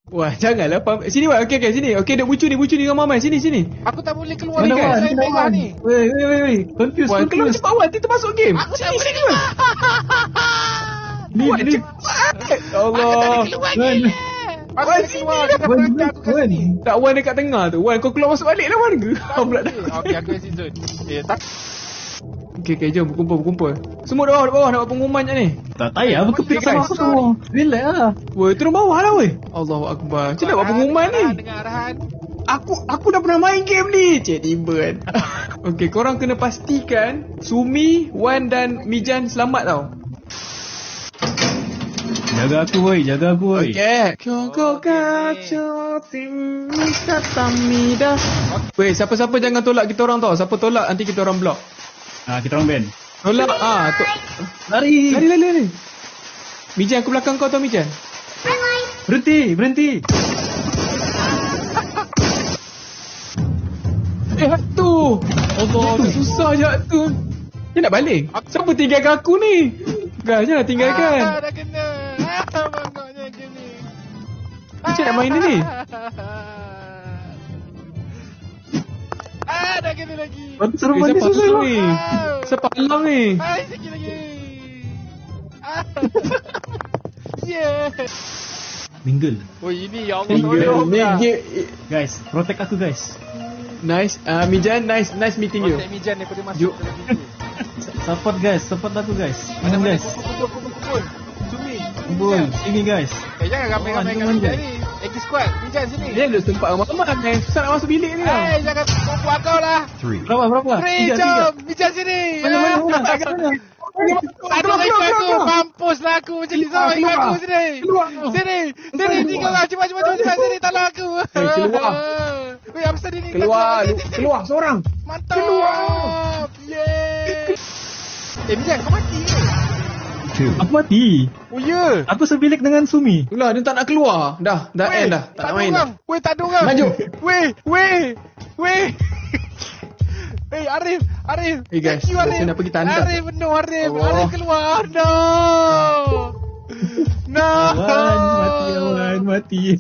Wah, janganlah sini Wan. Okey, sini. Okey, duk bucu ni dengan Maman. Sini. Aku tak boleh keluar Mana ni Wan? guys. Saya merah ni. Weh. Confuse. Wan, keluar cepat Wan. Kita masuk game. Aku tak boleh Wan. keluar. Wan, Ni. cepat. Aku Allah. tak boleh keluar ni. Aku tak keluar. Jangan berangkat aku kat sini. Tak, Wan dekat tengah tu. Wan, kau keluar masuk balik lah Wan ke? Kau pula dah. Okey, aku exit zone. Tak. Okey, jom berkumpul. Semua dah bawah nak buat pengumuman je ni. Tak payah berkepit Okay, sama guys. aku semua. Relax lah. Weh, turun bawah lah weh. Allahu Akbar. Macam nak buat pengumuman ni? Dengar arahan. Aku dah pernah main game ni. Cik tiba kan. Okey, korang kena pastikan Sumi, Wan dan Mijan selamat tau. Jaga aku woi. Okey. Kyoko kacho timika tamida. Weh, siapa-siapa jangan tolak kita orang tau. Siapa tolak nanti kita orang block. Kita orang ban. Tolak Lari. Mijan, aku belakang kau tau Mijan. Berhenti. Tu. Allah, susah je tu. Dia nak baling. Siapa tinggalkan aku ni? Guys, jangan tinggalkan. Dah kena. Bangkoknya gini. Macam nak main ni? Dah kena lagi. Seru Siapa susah susah lah. ni? Siapa alang ni? Sikit lagi. Yeah. Mingle. Oh ini ya Allah tolong lah. Guys, protect aku guys. Nice. Mijan, nice meeting you. Kontak Mijan daripada masuk ke dalam video. Support aku guys. Mana guys. Kumpul. Sumi. Kumpul. Sini guys. Jangan ramai-ramai kat Mijan ni. Eki squad. Mijan sini. Dia ada tempat ramai-ramai kan. Susah nak masuk bilik ni tau. Jangan kumpul kau lah. Berapa? 3, jom. Mijan sini. Mana? Aduh, ikut aku. Mampus lah aku macam ni. Sama ikut aku sini. Sini. Tinggal lah. Cepat. Sini, tolong aku. Keluar. Weh, apa tadi ni? Keluar seorang. Mantap. Yeay. Mijan, kau mati ke? Aku mati. Oh ya. Aku sebilik dengan Sumi. Itulah, dia tak nak keluar. Dah end dah. Tak nak main dah. Weh, tak ada orang. Maju. Weh. Arif. Hey guys, Thank you, Arif. saya nak pergi tanda. Arif Allah. Arif keluar. No. Awan, mati.